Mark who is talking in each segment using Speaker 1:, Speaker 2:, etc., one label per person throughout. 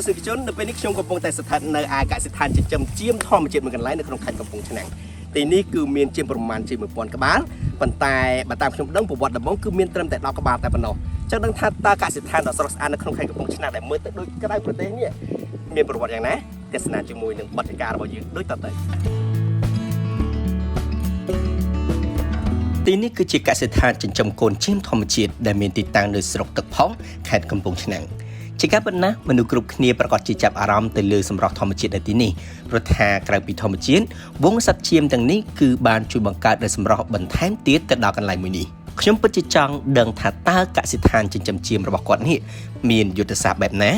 Speaker 1: ស្សនិកជននៅពេលនេះខ្ញុំកំពុងតែស្ថិតនៅឯកសិដ្ឋានចិញ្ចឹមចៀមធម្មជាតិមួយកន្លែងនៅក្នុងខេត្តកំពង់ឆ្នាំងទីនេះគឺមានជាងប្រមាណជាង 1000 ក្បាលប៉ុន្តែបើតាមខ្ញុំដឹងប្រវត្តិដំបូងគឺមានត្រឹមតែ10 ក្បាលតែប៉ុណ្ណោះចឹងដឹងថាតើកសិដ្ឋានដ៏ស្រស់ស្អាតនៅក្នុងខេត្តកំពង់ឆ្នាំងដែលមើលទៅដូចក្រៅប្រទេសនេះមានប្រវត្តិយ៉ាងណាទស្សនាជាមួយនឹងបទពិការរបស់យើងដូចតទៅទីនេះគឺជាកសិដ្ឋានចិញ្ចឹមកូនចៀមធម្មជាតិដែលមានទីតាំងនៅស្រុកទឹកផុសខេត្តកំពង់ឆ្នាំងជាការពិតណាស់មនុស្សគ្រប់គ្នាប្រកាសជាចាប់អារម្មណ៍ទៅលើសម្រស់ធម្មជាតិនៅទីនេះព្រោះថាក្រៅពីធម្មជាតិវង្សសត្វចៀមទាំងនេះគឺបានជួយបង្កើតនូវសម្រស់បន្ថែមទៀតទៅដល់កន្លែងមួយនេះខ្ញុំពិតជាចង់ដឹងថាតើកសិដ្ឋានចិញ្ចឹមចៀមរបស់គាត់នេះមានយុទ្ធសាស្ត្របែបណា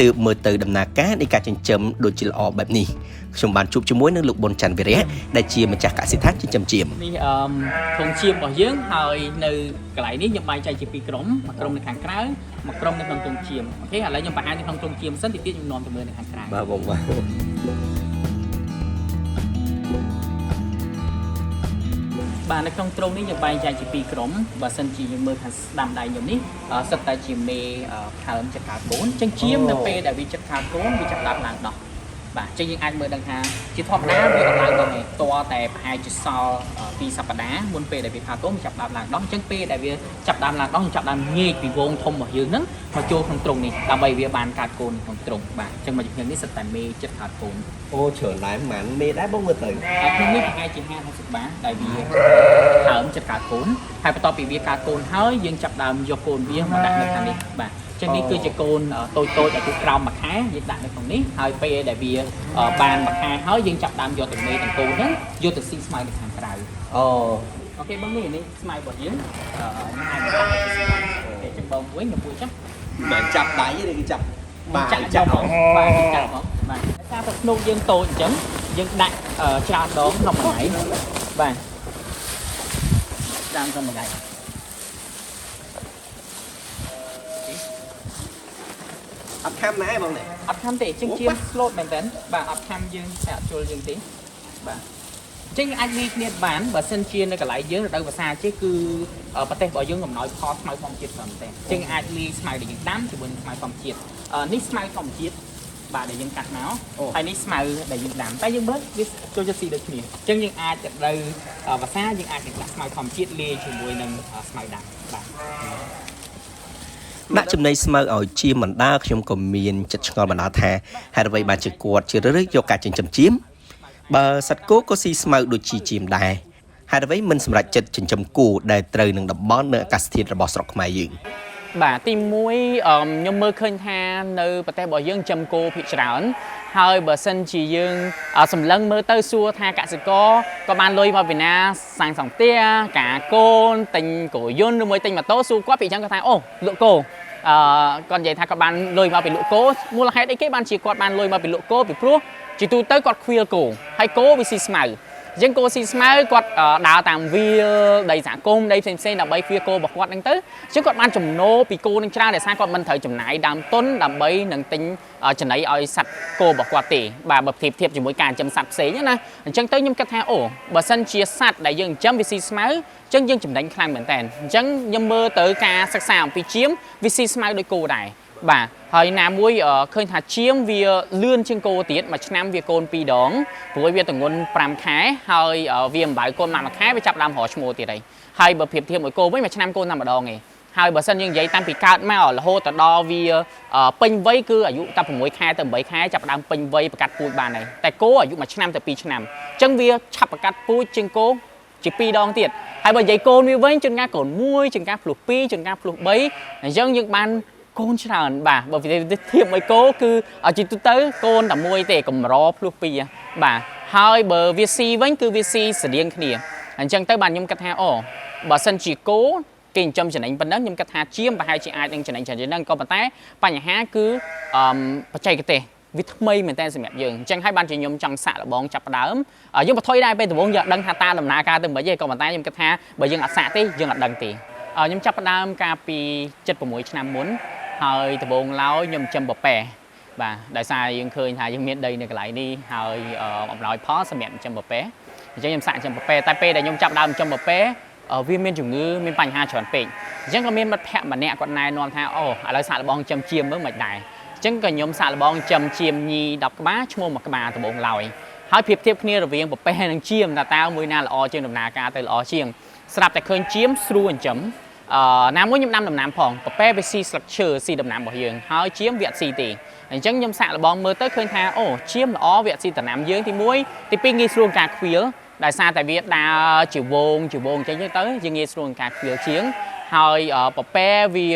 Speaker 1: ទើបមើលទៅដំណើរការនៃការចិញ្ចឹមដូចជាល្អបែបនេះខ្ញុំបានជួបជាមួយនឹងលោកប៊ុនច័ន្ទវិរៈដែលជាម្ចាស់កសិដ្ឋានចិញ្ចឹមចៀម
Speaker 2: នេះធំចៀមរបស់យើងហើយនៅកន្លែងនេះខ្ញុំបែងចែកជាពីរក្រុមមួយក្រុមនៅខាងក្រៅមួយក្រុមនៅក្នុងធំចៀមអូខេឥឡូវខ្ញុំបង្ហាញនៅក្នុងធំចៀមសិនតិចទៀតខ្ញុំនាំទៅមើលនៅខាងក្រៅ
Speaker 1: បាទបងបាទ
Speaker 2: បាទនៅក្នុងក្រុមនេះខ្ញុំបែងចែកជាពីរក្រុមបើសិនជាយើងមើលខាងស្ដាំដៃខ្ញុំនេះសិតតែជាមេខើមចិត្តខាងកូនចឹងចៀមនៅពេលដែលវាចិត្តខាងកូនវាចាប់ឡើងដោះបាទចឹងយើងអាចមើលដឹងថាជាធម្មតាវាអត់ឡើងដល់ទេតើតែប្រហែលជាសល់2សប្តាហ៍មុនពេលដែលវាខាងកូនចាប់ឡើងដោះអញ្ចឹងពេលដែលវាចាប់ឡើងដោះចាប់ឡើងងាយពីវងធំរបស់យើងហ្នឹងមកចូលក្នុងទ្រុងនេះដើម្បីវាបានកាត់កូនក្នុងទ្រុងបាទអញ្ចឹងមកជំនាញនេះសិតតែមេចិត្តខាងកូន
Speaker 1: អូច្រើនដែរប៉ុន្មានមេដែរបងមើលទៅ
Speaker 2: ក្នុងនេះប្រហែលជា50បាទដែលវាហើមចិត្តកាត់កូនហើយបន្ទាប់ពីវាកាត់កូនហើយយើងចាប់ដើមយកកូនវាមកដាក់នៅខាងនេះបាទចឹងនេះគឺជាកូនតូចអាយុក្រោមមួយខែយើងដាក់នៅក្នុងនេះហើយពេលដែលវាបានមួយខែហើយយើងចាប់ដើមយកទៅមេទាំងកូនហ្នឹងយកទៅស៊ីស្មៅនៅខាងក្រៅអូខេបងនេះស្មៅរបស់យើងអាចតែចំបងវិញខ្ញុំជួយចា
Speaker 1: មិនចាប់ដៃទេគឺចាប់
Speaker 2: បាទចាប់បងបាទចាប់បងបាទតែតែភ្នូកយើងតូចអញ្ចឹងយើងដាក់ច្រើនដងក្នុងមួយថ្ងៃបាទតាមក្នុងមួយថ្ងៃ
Speaker 1: អត់ខាំណាបងនេះ
Speaker 2: អត់ខាំទេជាងជា slot មែនតើបាទអត់ខាំយើងតែអត់ជុលយើងទេបាទអញ្ចឹងអាចមានគ្នាបានបើសិនជានៅកន្លែងយើងរដូវវស្សាជាគឺប្រទេសរបស់យើងកំណោយផលស្មៅធម្មជាតិផងទេអញ្ចឹងអាចលាយស្មៅដែលយើងដាំជាមួយនឹងស្មៅធម្មជាតិនេះស្មៅធម្មជាតិបាទដែលយើងកាត់មកហើយនេះស្មៅដែលយើងដាំតែយើងមើលវាចូលចិត្តស៊ីដូចគ្នាអញ្ចឹងយើងអាចទៅវស្សាយើងអាចដាក់ស្មៅធម្មជាតិលាយជាមួយនឹងស្មៅដាំបាទ
Speaker 1: ដាក់ចំណីស្មៅឲ្យជាបណ្ដាខ្ញុំក៏មានចិត្តឆ្ងល់បណ្ដាថាហេតុអ្វីបានជាគាត់ជ្រើសរើសយកការចិញ្ចឹមចៀមបើសត្វគោក៏ស៊ីស្មៅដូចជាចៀមដែរហេតុអ្វីមិនសម្រេចចិត្តចិញ្ចឹមគោដែលត្រូវនឹងតំបន់នៅអាកាសធាតុរបស់ស្រុកខ្មែរយើង
Speaker 2: បាទទី1ខ្ញុំមើលឃើញថានៅប្រទេសរបស់យើងចិញ្ចឹមគោភាគច្រើនហើយបើសិនជាយើងសម្លឹងមើលទៅសួរថាកសិករក៏បានលុយមកពីណាសាំងសង់ផ្ទះការកូនទិញគោយន្តឬមួយទិញម៉ូតូសួរគាត់ពីអញ្ចឹងគាត់ថាអូលក់គោគាត់និយាយថាគាត់បានលុយមកពីលក់គោមូលហេតុអីគេបានជាគាត់បានលុយមកពីលក់គោពីព្រោះជាទូទៅគាត់ខ្វៀលគោហើយគោវាស៊ីស្មៅអញ្ចឹងគោស៊ីស្មៅគាត់ដើរតាមវាលដីសហគមន៍ដីផ្សេងៗដើម្បីខ្វៀលគោរបស់គាត់ហ្នឹងទៅអញ្ចឹងគាត់បានចំណូលពីគោនឹងច្រើនដែលសារគាត់មិនត្រូវចំណាយដើមទុនដើម្បីនឹងទិញចំណីឲ្យសត្វគោរបស់គាត់ទេបាទបើប្រៀបធៀបជាមួយការចិញ្ចឹមសត្វផ្សេងណាអញ្ចឹងទៅខ្ញុំគិតថាអូបើសិនជាសត្វដែលយើងចិញ្ចឹមវាស៊ីស្មៅអញ្ចឹងយើងចំណេញខ្លាំងមែនតើអញ្ចឹងខ្ញុំមើលទៅការសិក្សាអំពីចៀមវាស៊ីស្មៅដូចគោដែរបាទហើយណាមួយឃើញថាចៀមវាលឿនជាងគោទៀតមួយឆ្នាំវាកូន2ដងព្រោះវាទម្ងន់5ខែហើយវាអំបៅកូនមួយខែវាចាប់ដើមរកឈ្មោះទៀតហើយបើប្រៀបធៀបមួយគោវិញមួយឆ្នាំកូនតែម្ដងឯងហើយបើសិនយើងនិយាយតាំងពីកើតមករហូតទៅដល់វាពេញវ័យគឺអាយុតែ6ខែទៅ8ខែចាប់ដើមពេញវ័យប្រកាត់ពូជបានហើយតែគោអាយុ1ឆ្នាំទៅ2ឆ្នាំអញ្ចឹងវាឆាប់ប្រកាត់ពូជជាងគោជា2ដងទៀតហើយបើនិយាយកូនវាវិញជួនកាលកូន1ជួនកាលភ្លោះ2ជួនកាលភ្លោះ3អញ្ចឹងយើងបានកូនច្រើនបាទបើធៀបមួយគោគឺជាទូទៅកូនតែមួយទេកម្រភ្លោះ2បាទហើយបើវាស៊ីវិញគឺវាស៊ីស្រដៀងគ្នាអញ្ចឹងទៅបាទខ្ញុំគិតថាអូបើសិនជាគោគេចិញ្ចឹមចំណេញប៉ុណ្ណឹងខ្ញុំគិតថាចៀមប្រហែលជាអាចនឹងចំណេញច្រើនជាងហ្នឹងក៏ប៉ុន្តែបញ្ហាគឺបច្ចេកទេសវាថ្មីមែនតើសម្រាប់យើងអញ្ចឹងហើយបានជាខ្ញុំចង់សាក់លបងចាប់ដើមយើងបន្ថយដែរពេលដំបូងយើងអត់ដឹងថាតើដំណើរការទៅមិនទេក៏ប៉ុន្តែខ្ញុំគិតថាបើយើងអត់សាក់ទេយើងអត់ដឹងទេខ្ញុំចាប់ផ្ដើមកាលពី76ឆ្នាំមុនហើយដំបូងឡើយខ្ញុំចិញ្ចឹមពពែបាទដោយសារយើងឃើញថាយើងមានដីនៅកន្លែងនេះហើយអំណោយផលសម្រាប់ចិញ្ចឹមពពែអញ្ចឹងខ្ញុំសាក់ចិញ្ចឹមពពែតែពេលដែលខ្ញុំចាប់ដើមចិញ្ចឹមពពែវាមានជំងឺមានបញ្ហាច្រើនពេកអញ្ចឹងក៏មានមិត្តភ័ក្តិម្នាក់គាត់ណែនាំថាអូឥឡូវសាក់លបងចិញ្ចឹមចៀមមើលមិនដែរ ចឹងក៏ខ្ញុំសាក់លបងចំជាមញី10ក្បាលឈ្មោះ1ក្បាលដំបងឡើយហើយប្រៀបធៀបគ្នារវាងប្រពែនិងជាមតើមួយណាល្អជាងដំណើរការទៅល្អជាងស្រាប់តែឃើញជាមស្រួលចិញ្ចឹមណាមួយខ្ញុំដាំដំណាំផងប្រពែវាស៊ីស្លឹកឈើស៊ីដំណាំរបស់យើងហើយជាមវាអត់ស៊ីទេអញ្ចឹងខ្ញុំសាក់លបងមើលទៅឃើញថាអូជាមល្អវាអត់ស៊ីដំណាំយើងទី1ទី2ងាយស្រួលការខ្វៀលដោយសារតែវាដើរជាវងអញ្ចឹងទៅយើងងាយស្រួលការខ្វៀលជាងហើយប្រពែវា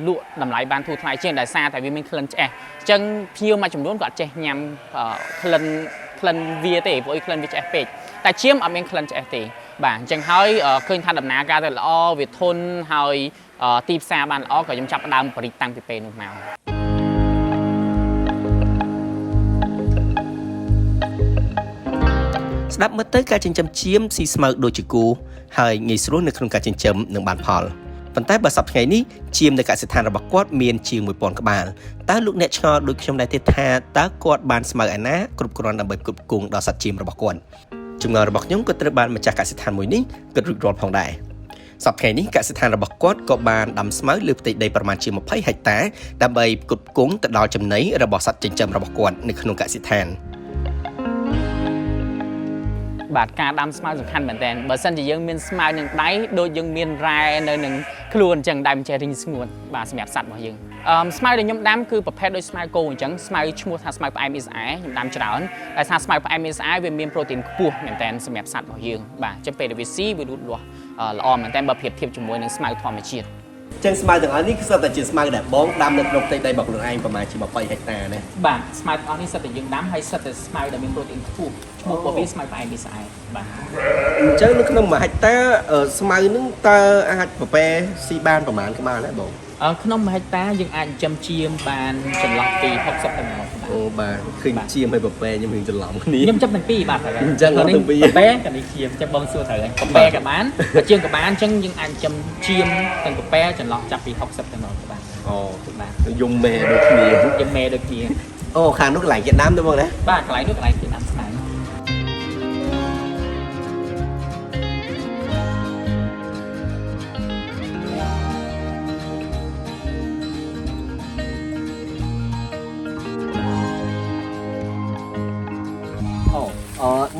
Speaker 2: លក់តម្លៃបានធូរថ្លៃជាងដោយសារតែវាមានក្លិនឆ្អេះអញ្ចឹងភ្ញៀវមួយចំនួនគាត់ចេះញ៉ាំក្លិនវាទេព្រោះក្លិនវាឆ្អេះពេកតែជាមអត់មានក្លិនឆ្អេះទេបាទអញ្ចឹងហើយឃើញថាដំណើរការទៅល្អវាធន់ហើយទីផ្សារបានល្អក៏ខ្ញុំចាប់ផ្ដើមបរិយាតាំងពីពេលនោះមក
Speaker 1: ស្ដាប់មើលទៅការចិញ្ចឹមចៀមស៊ីស្មៅដូចជាគូហើយងាយស្រួលនៅក្នុងការចិញ្ចឹមនិងបានផលប៉ុន្តែបើសប្តាហ៍ថ្ងៃនេះចៀមនៅកសិដ្ឋានរបស់គាត់មានជាង 1000 ក្បាលតើលោកអ្នកឆ្ងល់ដូចខ្ញុំដែរទេថាតើគាត់បានស្មៅឯណាគ្រប់គ្រាន់ដើម្បីផ្គត់ផ្គង់ដល់សត្វចៀមរបស់គាត់ចម្ងល់របស់ខ្ញុំក៏ត្រូវបានម្ចាស់កសិដ្ឋានមួយនេះគិតរួចរាល់ផងដែរសប្តាហ៍ថ្ងៃនេះកសិដ្ឋានរបស់គាត់ក៏បានដាំស្មៅលើផ្ទៃដីប្រមាណជា20ហិកតាដើម្បីផ្គត់ផ្គង់ទៅដល់ចំណីរបស់សត្វចិញ្ចឹមរបស់គាត់នៅក្នុងកសិដ្ឋាន
Speaker 2: បាទការដាំស្មៅសំខាន់មែនតើបើសិនជាយើងមានស្មៅនឹងដៃដូចយើងមានរ៉ែនៅនឹងខ្លួនអញ្ចឹងដៃមិនចេះរីងស្ងួតបាទសម្រាប់សត្វរបស់យើងស្មៅដែលខ្ញុំដាំគឺប្រភេទដូចស្មៅគោអញ្ចឹងស្មៅឈ្មោះថាស្មៅផ្អែមអ៊ីស្អែខ្ញុំដាំច្រើនដោយសារស្មៅផ្អែមអ៊ីស្អែវាមានប្រូតេអ៊ីនខ្ពស់មែនតើសម្រាប់សត្វរបស់យើងបាទអញ្ចឹងពេលដែលវាស៊ីវាលូតលាស់ល្អមែនតើបើប្រៀបធៀបជាមួយនឹងស្មៅធម្មជាតិ
Speaker 1: ចឹងស្មៅទាំងអស់នេះគឺសុទ្ធតែជាស្មៅដែលបងដាំនៅក្នុងផ្ទៃដីរបស់ខ្លួនឯងប្រហែលជា20ហិកតាណា
Speaker 2: បាទស្មៅទាំងអស់នេះសុទ្ធតែយើងដាំហើយសុទ្ធតែស្មៅដែលមានប្រូតេអ៊ីនខ្ពស់ឈ្មោះរបស់វាស្មៅផ្អែមអ៊ីស្អែបាទ
Speaker 1: អញ្ចឹងនៅក្នុង1ហិកតាស្មៅនឹងតើអាចប្រពែស៊ីបានប្រហែលក្បាលដែរបង
Speaker 2: ក្នុង1ហិកតាយើងអាចចិញ្ចឹមចៀមបានចន្លោះពី60ទៅ100
Speaker 1: អូបាទឃើញចៀមហើយប្រពែខ្ញុំរៀងច្រឡំគ្នា
Speaker 2: ខ្ញុំចាប់ទាំងពីរបាទហើយ
Speaker 1: អញ្ចឹងទាំងពីរ
Speaker 2: ប្រពែក៏នេះចៀមចាំបងសួរត្រូវហើយប្រពែក៏បានចៀមក៏បានអញ្ចឹងយើងអាចចិញ្ចឹមចៀមទាំងប្រពែចន្លោះចាប់ពី60ទៅ100ក៏បាន
Speaker 1: អូបាទយំមេដូចគ្នា
Speaker 2: យំមេដូចគ្នា
Speaker 1: អូខាងនោះកន្លែងវៀតណាមទេបងណា
Speaker 2: បាទកន្លែងនោះកន្លែងវៀតណាមស្មៅ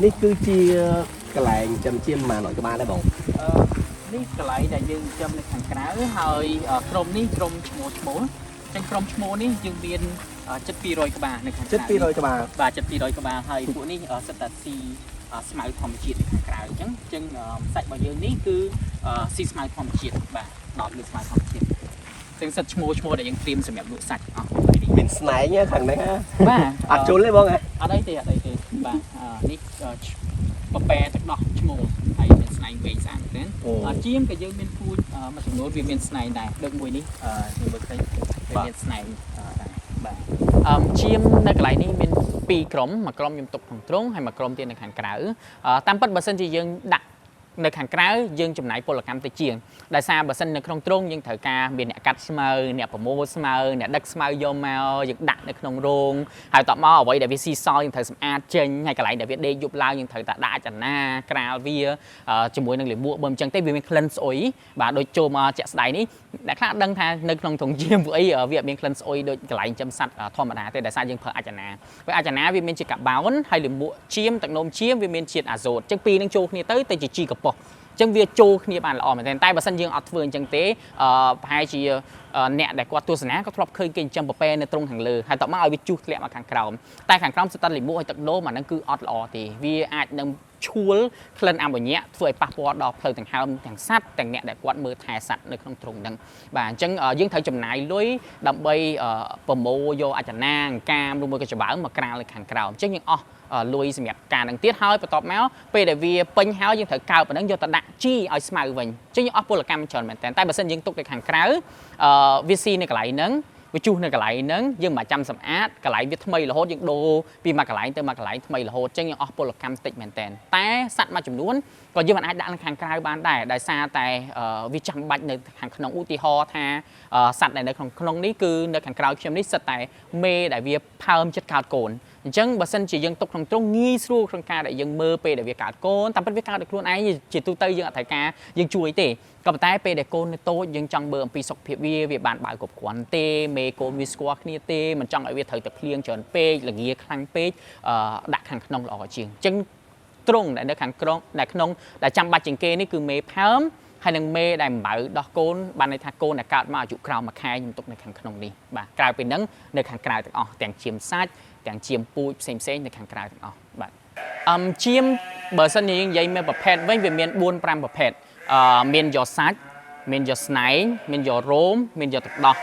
Speaker 1: នេះគឺជាកន្លែងចិញ្ចឹម100ក្បាលដែរបង
Speaker 2: នេះកន្លែងដែលយើងចិញ្ចឹមនៅខាងក្រៅហើយក្រុមនេះក្រុមឈ្មោះចឹងក្រុមឈ្មោះនេះយើងមានជិត200ក្បាលនៅខាងក្រៅ
Speaker 1: ជិត200ក្បាល
Speaker 2: បាទជិត200ក្បាលហើយពួកនេះសិតតែស៊ីស្មៅធម្មជាតិនៅខាងក្រៅអញ្ចឹងសាច់របស់យើងនេះគឺស៊ីស្មៅធម្មជាតិបាទដល់លើស្មៅធម្មជាតិចឹងសិតឈ្មោះដែលយើងត្រៀមសម្រាប់លក់សាច់អស់
Speaker 1: មានស្នែងខាងនេះ
Speaker 2: បាទ
Speaker 1: អត់ជុលទេបង
Speaker 2: អត់អីទេបាទនេះប្រពែទឹកដោះឈ្មោះហើយមានស្នែងវែងស្អាតមែនចៀមក៏យើងមានពូជមួយចំនួនវាមានស្នែងដែរដូចមួយនេះខ្ញុំមើលឃើញវាមានស្នែងដែរបាទចៀមនៅកន្លែងនេះមាន2ក្រុមមួយក្រុមខ្ញុំទុកក្នុងទ្រុងហើយមួយក្រុមទៀតនៅខាងក្រៅតាមពិតបើសិនជាយើងដាក់នៅខាងក្រៅយើងចំណាយពលកម្មតិចជាងដោយសារបើសិននៅក្នុងទ្រុងយើងត្រូវការមានអ្នកកាត់ស្មៅអ្នកប្រមូលស្មៅអ្នកដឹកស្មៅយកមកយើងដាក់នៅក្នុងរោងហើយតបមកអ្វីដែលវាស៊ីសល់យើងត្រូវសម្អាតចេញហើយកន្លែងដែលវាដេកយប់ឡើងយើងត្រូវតែដាក់អាចារ្យណាក្រាលវាជាមួយនឹងលាមកបើមិនចឹងទេវាមានក្លិនស្អុយបាទដូចចូលមកជាក់ស្ដែងនេះអ្នកខ្លះដឹងថានៅក្នុងទ្រុងជាមពួកអីវាមានក្លិនស្អុយដូចកន្លែងចិញ្ចឹមសត្វធម្មតាទេដោយសារយើងប្រើអាចារ្យណាព្រោះអាចារ្យណាវាមានជាតិកាបូនហើយលាមកចៀមទឹកនោមចៀមវាមានជាតិអាសូតចឹងពីរនឹងចូលគ្នាទៅជាជីកប៉ុសចឹងវាចូលគ្នាបានល្អមែនតែបើសិនយើងអត់ធ្វើអញ្ចឹងទេប្រហែលជាអ្នកដែលគាត់ទស្សនាក៏ធ្លាប់ឃើញគេចិញ្ចឹមប្រពែនៅទ្រុងខាងលើហើយតបមកឲ្យវាជុះធ្លាក់មកខាងក្រោមតែខាងក្រោមស្ទើរលាមកឲ្យទឹកដូមអាហ្នឹងគឺអត់ល្អទេវាអាចនឹងឈួលក្លិនអាម៉ូញ៉ាធ្វើឲ្យប៉ះពាល់ដល់ផ្លូវដង្ហើមទាំងសត្វទាំងអ្នកដែលគាត់មើលថែសត្វនៅក្នុងទ្រុងហ្នឹងបាទអញ្ចឹងយើងត្រូវចំណាយលុយដើម្បីប្រមូលយកអាចារ្យណាអង្កាមឬមួយក៏ច្បើមកក្រាលនៅខាងក្រោមអញ្ចឹងយើងអស់លុយសម្រាប់ការនឹងទៀតហើយបន្ទាប់មកពេលដែលវាពេញហើយយើងត្រូវកើបប៉ុណ្ណឹងយកទៅដាក់ជីឲ្យស្មៅវិញអញ្ចឹងយើងអស់ពលកម្មច្រើនមែនតើតែបើសិនយើងទុកទៅខាងក្រៅវាស៊ីនៅកន្លែងហ្នឹងវាជុះនៅកន្លែងហ្នឹងយើងមិនចាំសម្អាតកន្លែងវាថ្មីរហូតយើងដូរពីមួយកន្លែងទៅមួយកន្លែងថ្មីរហូតអញ្ចឹងយើងអស់ពលកម្មតិចមែនតើតែសត្វមួយចំនួនក៏យើងមិនអាចដាក់នៅខាងក្រៅបានដែរដោយសារតែវាចាំបាច់នៅខាងក្នុងឧទាហរណ៍ថាសត្វដែលនៅក្នុងនេះគឺនៅខាងក្រៅខ្ញុំនេះសិតតែមេដែលវាផើមចិត្តកើតកូន ចឹងបើសិនជាយើងទុកក្នុងទ្រង់ងាយស្រួលក្នុងការដែលយើងមើលពេលដែលវាកើតកូនតាមពិតវាកើតដោយខ្លួនឯងជាទូទៅយើងអត់ត្រូវការយើងជួយទេក៏ប៉ុន្តែពេលដែលកូននៅតូចយើងចង់មើលអំពីសុខភាពវាបានបើគ្រប់គ្រាន់ទេមេកូនវាស្គាល់គ្នាទេមិនចង់ឲ្យវាត្រូវតែភ្លៀងច្រើនពេកល្ងាខ្លាំងពេកដាក់ខាងក្នុងល្អជាងចឹងទ្រង់ដែលនៅខាងក្នុងដែលចាំបាច់ជាងគេនេះគឺមេផើមហើយនឹងមេដែលអំបៅដោះកូនបានន័យថាកូនដែលកើតមកអាយុក្រោមមួយខែខ្ញុំទុកនៅខាងក្នុងនេះបាទក្រៅពីហ្នឹងនៅខាងក្រៅទាំងអស់ទាំងឈាមសាច់ទាំងឈាមពូជផ្សេងនៅខាងក្រៅទាំងអស់បាទឈាមបើសិនជាយើងនិយាយមានប្រភេទវិញវាមាន 4-5 ប្រភេទមានយកសាច់មានយកស្នែងមានយករោមមានយកទឹកដោះ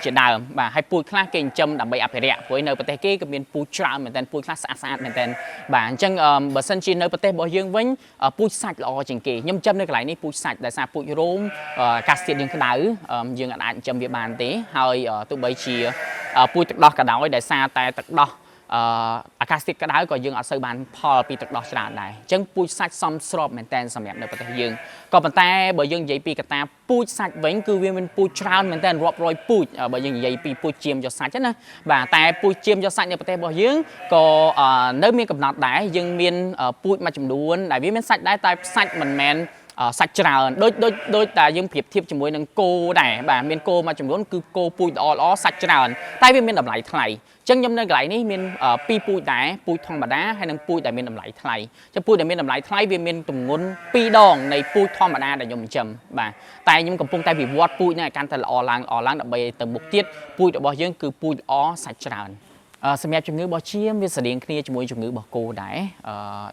Speaker 2: ជាដើមបាទហើយពូជខ្លះគេចិញ្ចឹមដើម្បីអភិរក្សព្រោះនៅប្រទេសគេក៏មានពូជច្រើនមែនតើពូជខ្លះស្អាតមែនតើបាទអញ្ចឹងបើសិនជានៅប្រទេសរបស់យើងវិញពូជសាច់ល្អជាងគេខ្ញុំចិញ្ចឹមនៅកន្លែងនេះពូជសាច់ដោយសារពូជរោមអាកាសធាតុយើងក្តៅយើងអាចចិញ្ចឹមវាបានទេហើយទោះបីជាពូជទឹកដោះក៏ដោយដោយសារតែទឹកដោះអាកាសធាតុក្តៅក៏យើងអត់សូវបានផលពីទឹកដោះច្រើនដែរអញ្ចឹងពូជសាច់សមស្របមែនតើសម្រាប់នៅប្រទេសយើងក៏ប៉ុន្តែបើយើងនិយាយពីកត្តាពូជសាច់វិញគឺវាមានពូជច្រើនមែនតើរាប់រយពូជបើយើងនិយាយពីពូជជៀមយកសាច់ណាបាទតែពូជជៀមយកសាច់នៅប្រទេសរបស់យើងក៏នៅមានកំណត់ដែរយើងមានពូជមួយចំនួនដែលវាមានសាច់ដែរតែសាច់មិនមែនសាច់ច្រើនដូចតែយើងប្រៀបធៀបជាមួយនឹងគោដែរបាទមានគោមួយចំនួនគឺគោពូជល្អសាច់ច្រើនតែវាមានតម្លៃថ្លៃអញ្ចឹងខ្ញុំនៅកន្លែងនេះមាន2ពូជដែរពូជធម្មតាហើយនិងពូជដែលមានតម្លៃថ្លៃអញ្ចឹងពូជដែលមានតម្លៃថ្លៃវាមានទម្ងន់2ដងនៃពូជធម្មតាដែលខ្ញុំចិញ្ចឹមបាទតែខ្ញុំកំពុងតែវិវត្តពូជនេះឲ្យកាន់តែល្អឡើងដើម្បីទៅមុខទៀតពូជរបស់យើងគឺពូជល្អសាច់ច្រើនសម្រាប់ជំងឺរបស់ឈាមវាស្រដៀងគ្នាជាមួយជំងឺរបស់គោដែរ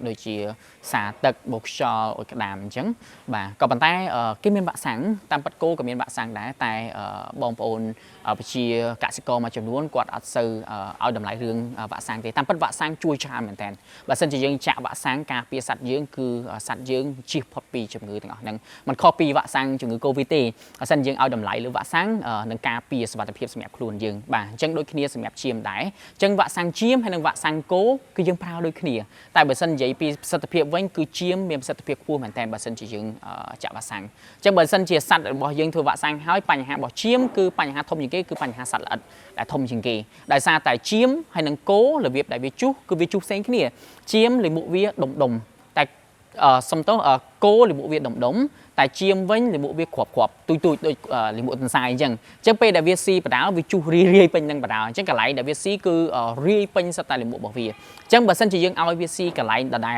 Speaker 2: ដូចជាសាទឹកបោកខ្យល់អុចក្តាមអញ្ចឹងបាទក៏ប៉ុន្តែគេមានវ៉ាក់សាំងតាមពិតគោក៏មានវ៉ាក់សាំងដែរតែបងប្អូនប្រជាកសិករមួយចំនួនគាត់អត់សូវឲ្យតម្លៃរឿងវ៉ាក់សាំងទេតាមពិតវ៉ាក់សាំងជួយច្រើនមែនតើបើសិនជាយើងចាក់វ៉ាក់សាំងការពារសត្វយើងគឺសត្វយើងជៀសផុតពីជំងឺទាំងអស់ហ្នឹងมันខុសពីវ៉ាក់សាំងជំងឺកូវីដទេបើសិនយើងឲ្យតម្លៃលើវ៉ាក់សាំងនឹងការពារសុវត្ថិភាពសម្រាប់ខ្លួនយើងបាទអញ្ចឹងដូចគ្នាសម្រាប់ឈាមដែរអញ្ចឹងវ៉ាក់សាំងឈាមហើយនិងវ៉ាក់សាំងគោគឺយើងប្រើដូចគ្នាតែបើសិននិយាយពីប្រសិទ្ធភាពវិញគឺឈាមមានប្រសិទ្ធភាពខ្ពស់មែនតើបើសិនជាយើងចាក់វ៉ាក់សាំងអញ្ចឹងបើសិនជាសត្វរបស់យើងធ្វើវ៉ាក់សាំងហើយបញ្ហារបស់ឈាមគឺបញ្ហាធំជាងគេគឺបញ្ហាសត្វល្អិតដែលធំជាងគេដោយសារតែឈាមហើយនិងគោរបៀបដែលវាជុះគឺវាជុះផ្សេងគ្នាឈាមលាមកវាដុំតែសំទោសគោលាមកវាដុំតែឈាមវិញលាមកវាគ្រាប់ទូចដូចលាមកទន្សាយអញ្ចឹងពេលដែលវាស៊ីបដាវាជុះរាយពេញនឹងបដាអញ្ចឹងកន្លែងដែលវាស៊ីគឺរាយពេញសិតតែលាមករបស់វាអញ្ចឹងបើសិនជាយើងឲ្យវាស៊ីកន្លែងដដែល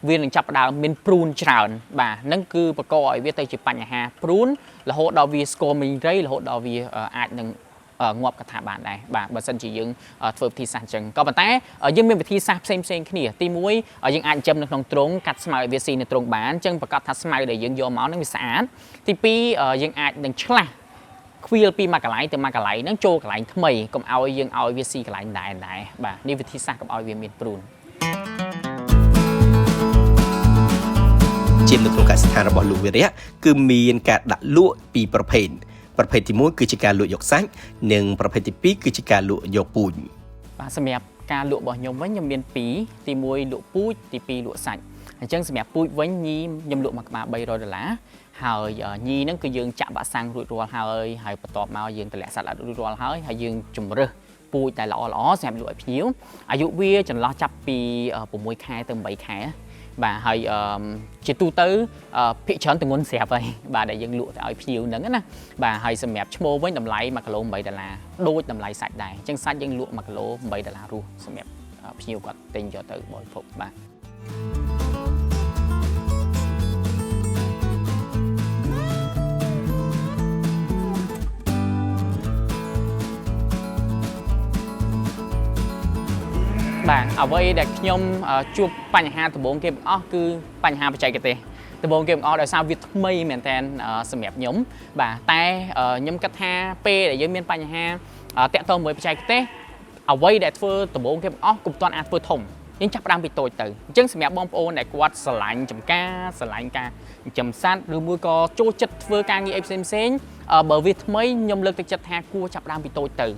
Speaker 2: វានឹងចាប់ផ្ដើមមានព្រូនច្រើនបាទហ្នឹងគឺបង្កឲ្យវាទៅជាបញ្ហាព្រូនរហូតដល់វាស្គមមីងរៃរហូតដល់វាអាចនឹងងាប់កថាបានដែរបាទបើសិនជាយើងធ្វើវិធីសាស្ត្រអញ្ចឹងក៏ប៉ុន្តែយើងមានវិធីសាស្ត្រផ្សេងគ្នាទី1យើងអាចចិញ្ចឹមនៅក្នុងទ្រុងកាត់ស្មៅឲ្យវាស៊ីនៅទ្រុងបានអញ្ចឹងប្រកាសថាស្មៅដែលយើងយកមកហ្នឹងវាស្អាតទី2យើងអាចនឹងឆ្លាស់ខ្វៀលពីមួយកន្លែងទៅមួយកន្លែងហ្នឹងចូលកន្លែងថ្មីកុំឲ្យយើងឲ្យវាស៊ីកន្លែងដែរបាទនេះវិធីសាស្ត្រកុំឲ្យវាមានព្រូន
Speaker 1: ជានៅក្នុងកសិដ្ឋានរបស់លោកវិរៈគឺមានការដាក់លក់ពីប្រភេទទី1គឺជាការលក់យកសាច់និងប្រភេទទី2គឺជាការលក់យកពូជ
Speaker 2: បាទសម្រាប់ការលក់របស់ខ្ញុំវិញខ្ញុំមាន2ទី1លក់ពូជទី2លក់សាច់អញ្ចឹងសម្រាប់ពូជវិញញីខ្ញុំលក់មួយក្បាល$300ហើយញីហ្នឹងគឺយើងចាក់វ៉ាក់សាំងរួចរាល់ហើយបន្ទាប់មកយើងតម្លាក់សត្វល្អិតរួចរាល់ហើយយើងជំរើសពូជដែលល្អសម្រាប់លក់ឲ្យភ្ញៀវអាយុវាចន្លោះចាប់ពី6ខែទៅ8ខែបាទហើយជាទូទៅភាគច្រើនទម្ងន់ស្រាប់ហើយបាទដែលយើងលក់ទៅឲ្យភ្ញៀវហ្នឹងណាបាទហើយសម្រាប់ឈ្មោលវិញតម្លៃ1គីឡូ$8ដូចតម្លៃសាច់ដែរអញ្ចឹងសាច់យើងលក់1គីឡូ$8រស់សម្រាប់ភ្ញៀវគាត់ទិញយកទៅបរិភោគបាទបាទអ្វីដែលខ្ញុំជួបបញ្ហាដំបូងគេបង្អស់គឺបញ្ហាបច្ចេកទេសដំបូងគេបង្អស់ដោយសារវាថ្មីមែនតើសម្រាប់ខ្ញុំបាទតែខ្ញុំគិតថាពេលដែលយើងមានបញ្ហាតាក់ទងជាមួយបច្ចេកទេសអ្វីដែលធ្វើដំបូងគេបង្អស់កុំទាន់អាចធ្វើធំយើងចាប់ផ្ដើមពីតូចទៅអញ្ចឹងសម្រាប់បងប្អូនដែលគាត់ស្រឡាញ់ចំការស្រឡាញ់ការចិញ្ចឹមសត្វឬមួយក៏ចូលចិត្តធ្វើការងារអីផ្សេងបើវាថ្មីខ្ញុំលើកទឹកចិត្តថាគួរចាប់ផ្ដើមពីតូចទៅ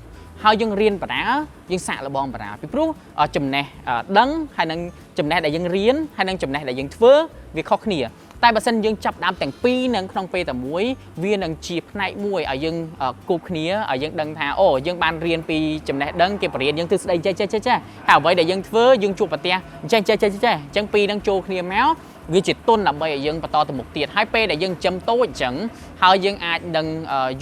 Speaker 2: ហើយយើងរៀនបណ្ដាយើងសាកល្បងបណ្ដាពីព្រោះចំណេះដឹងហើយនឹងចំណេះដែលយើងរៀនហើយនឹងចំណេះដែលយើងធ្វើវាខុសគ្នា តែបើសិនយើងចាប់ដើមទាំងពីរនឹងក្នុងពេលតែមួយវានឹងជាផ្នែកមួយឲ្យយើងគប់គ្នាឲ្យយើងដឹងថាអូយើងបានរៀនពីចំណេះដឹងគេបរៀនយើងទិសដីចេះហើយអ្វីដែលយើងធ្វើយើងជួបប្រទះចេះអញ្ចឹងពីរនឹងចូលគ្នាមកវាជាទុនដើម្បីឲ្យយើងបន្តទៅមុខទៀតហើយពេលដែលយើងចិញ្ចឹមតូចអញ្ចឹងហើយយើងអាចនឹង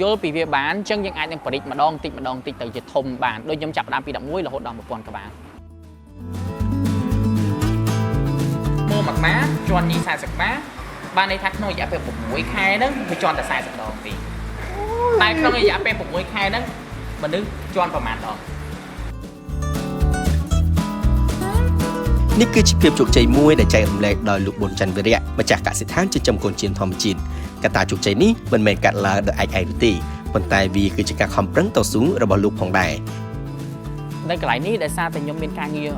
Speaker 2: យល់ពីវាបានអញ្ចឹងយើងអាចនឹងបរិច្ម្ដងតិចទៅជាធំបានដូចខ្ញុំចាប់ដើមពី11រហូតដល់1000ក្បាលមើលមួយក្បាលជាន់ញី40ក្បាលបានន័យថាក្នុងរយៈពេល6ខែហ្នឹងវាជាន់តែ40ដងទេតែក្នុងរយៈពេល6ខែហ្នឹងមនុស្សជាន់ប្រមាណដង
Speaker 1: នេះគឺជាភាពជោគជ័យមួយដែលចែករំលែកដោយលោកប៊ុនច័ន្ទវិរៈម្ចាស់កសិដ្ឋានចិញ្ចឹមកូនចៀនធម្មជាតិកត្តាជោគជ័យនេះមិនមែនកាត់ឡើងដោយឯកឯងទេប៉ុន្តែវាគឺជាការខំប្រឹងតស៊ូរបស់លោកផងដែរ
Speaker 2: នៅកន្លែងនេះដោយសារតែខ្ញុំមានការងារ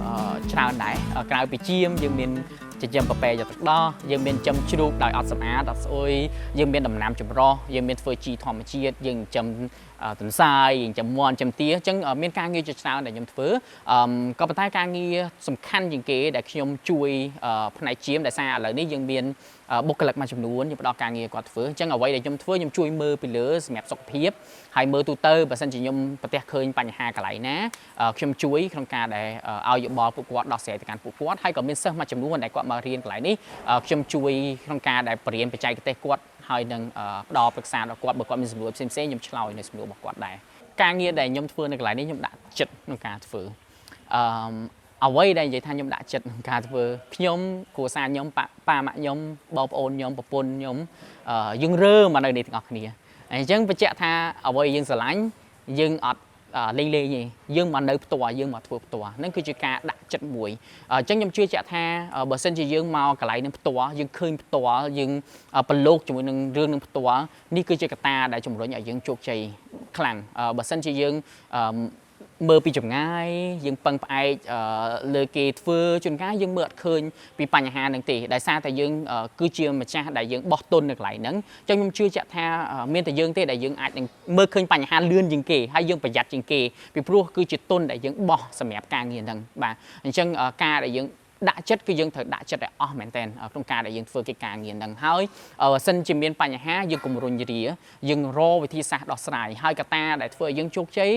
Speaker 2: ច្រើនដែរក្រៅពីជាមយើងមានចិញ្ចឹមប៉ប៉ែយកទឹកដោះយើងមានចិញ្ចឹមជ្រូកដោយអត់សម្អាតអត់ស្អុយយើងមានដំណាំចម្រុះយើងមានធ្វើជីធម្មជាតិយើងចិញ្ចឹមទន្សាយចិញ្ចឹមមាន់ចិញ្ចឹមទាអញ្ចឹងមានការងារជាច្រើនដែលខ្ញុំធ្វើក៏ប៉ុន្តែការងារសំខាន់ជាងគេដែលខ្ញុំជួយផ្នែកជាមដោយសារឥឡូវនេះយើងមានបុគ្គលិកមួយចំនួនខ្ញុំផ្ដល់ការងារគាត់ធ្វើអញ្ចឹងអ្វីដែលខ្ញុំធ្វើខ្ញុំជួយមើលពីលើសម្រាប់សុខភាពហើយមើលទូទៅបើសិនជាខ្ញុំប្រទះឃើញបញ្ហាកន្លែងណាខ្ញុំជួយក្នុងការដែលឲ្យយោបល់ពួកគាត់ដោះស្រាយទៅកាន់ពួកគាត់ហើយក៏មានសិស្សមួយចំនួនដែលគាត់មករៀនកន្លែងនេះខ្ញុំជួយក្នុងការដែលបរៀនបច្ចេកទេសគាត់ហើយនឹងផ្ដល់ប្រឹក្សាដល់គាត់បើគាត់មានសំណួរផ្សេងៗខ្ញុំឆ្លើយនៅសំណួររបស់គាត់ដែរការងារដែលខ្ញុំធ្វើនៅកន្លែងនេះខ្ញុំដាក់ចិត្តក្នុងការធ្វើអ្វីដែលនិយាយថាខ្ញុំដាក់ចិត្តក្នុងការធ្វើខ្ញុំគ្រួសារខ្ញុំប៉ាម៉ាក់ខ្ញុំបងប្អូនខ្ញុំប្រពន្ធខ្ញុំយើងរើមកនៅនេះទាំងអស់គ្នាអញ្ចឹងបញ្ជាក់ថាអ្វីយើងស្រឡាញ់យើងអត់លេងទេយើងមកនៅផ្ទាល់យើងមកធ្វើផ្ទាល់ហ្នឹងគឺជាការដាក់ចិត្តមួយអញ្ចឹងខ្ញុំជឿជាក់ថាបើសិនជាយើងមកកន្លែងនឹងផ្ទាល់យើងឃើញផ្ទាល់យើងប្រឡូកជាមួយនឹងរឿងនឹងផ្ទាល់នេះគឺជាកត្តាដែលជំរុញឲ្យយើងជោគជ័យខ្លាំងបើសិនជាយើងមើលពីចម្ងាយយើងពឹងផ្អែកលើគេធ្វើជួនកាលយើងមើលអត់ឃើញពីបញ្ហានឹងទេដោយសារតែយើងគឺជាម្ចាស់ដែលយើងបោះទុននៅកន្លែងហ្នឹងអញ្ចឹងខ្ញុំជឿជាក់ថាមានតែយើងទេដែលយើងអាចនឹងមើលឃើញបញ្ហាលឿនជាងគេហើយយើងប្រយ័ត្នជាងគេពីព្រោះគឺជាទុនដែលយើងបោះសម្រាប់ការងារហ្នឹងបាទអញ្ចឹងការដែលយើងដាក់ចិត្តគឺយើងត្រូវដាក់ចិត្តឲ្យអស់មែនតើក្នុងការដែលយើងធ្វើកិច្ចការងារហ្នឹងហើយបើសិនជាមានបញ្ហាយើងកុំរុញរាយើងរកវិធីសាស្ត្រដោះស្រាយហើយកត្តាដែលធ្វើឲ្យយើងជោគជ័យ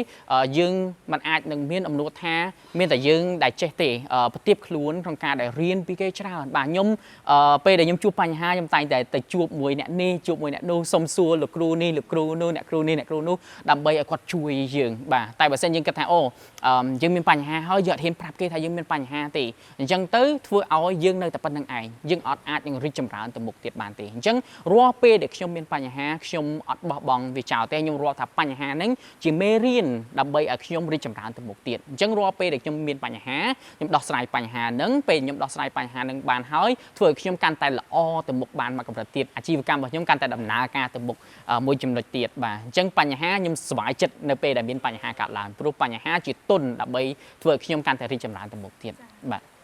Speaker 2: យើងមិនអាចនឹងមានអំណួតថាមានតែយើងដែលចេះទេប្រទៀបខ្លួនក្នុងការដែលរៀនពីគេច្រើនបាទខ្ញុំពេលដែលខ្ញុំជួបបញ្ហាខ្ញុំតែងតែទៅជួបមួយអ្នកនេះជួបមួយអ្នកនោះសុំសួរលោកគ្រូនេះលោកគ្រូនោះអ្នកគ្រូនេះអ្នកគ្រូនោះដើម្បីឲ្យគាត់ជួយយើងបាទតែបើសិនយើងគិតថាអូយើងមានបញ្ហាហើយយើងអត់ហ៊ានប្រាប់គេថាយើងមានបញ្ហាទេអញ្ចឹងទៅធ្វើឲ្យយើងនៅតែប៉ុណ្្នឹងឯងយើងអត់អាចនឹងរីកចម្រើនទៅមុខទៀតបានទេអញ្ចឹងរាល់ពេលដែលខ្ញុំមានបញ្ហាខ្ញុំអត់បោះបង់វាចោលទេខ្ញុំរាល់ថាបញ្ហាហ្នឹងជាមេរៀនដើម្បីឲ្យខ្ញុំរីកចម្រើនទៅមុខទៀតអញ្ចឹងរាល់ពេលដែលខ្ញុំមានបញ្ហាខ្ញុំដោះស្រាយបញ្ហាហ្នឹងពេលខ្ញុំដោះស្រាយបញ្ហាហ្នឹងបានហើយធ្វើឲ្យខ្ញុំកាន់តែល្អទៅមុខបានមកកម្រិតទៀតអាជីវកម្មរបស់ខ្ញុំកាន់តែដំណើរការទៅមុខមួយចំណុចទៀតបាទអញ្ចឹងបញ្ហាខ្ញុំស្វ័យចិត្តនៅពេលដែលមានបញ្ហាកើតឡើងព្រោះបញ្ហាជាទុនដើម្បីធ្វើឲ្យខ្ញុំកាន់តែរីកចម្រើនទៅមុខទៀតបាទ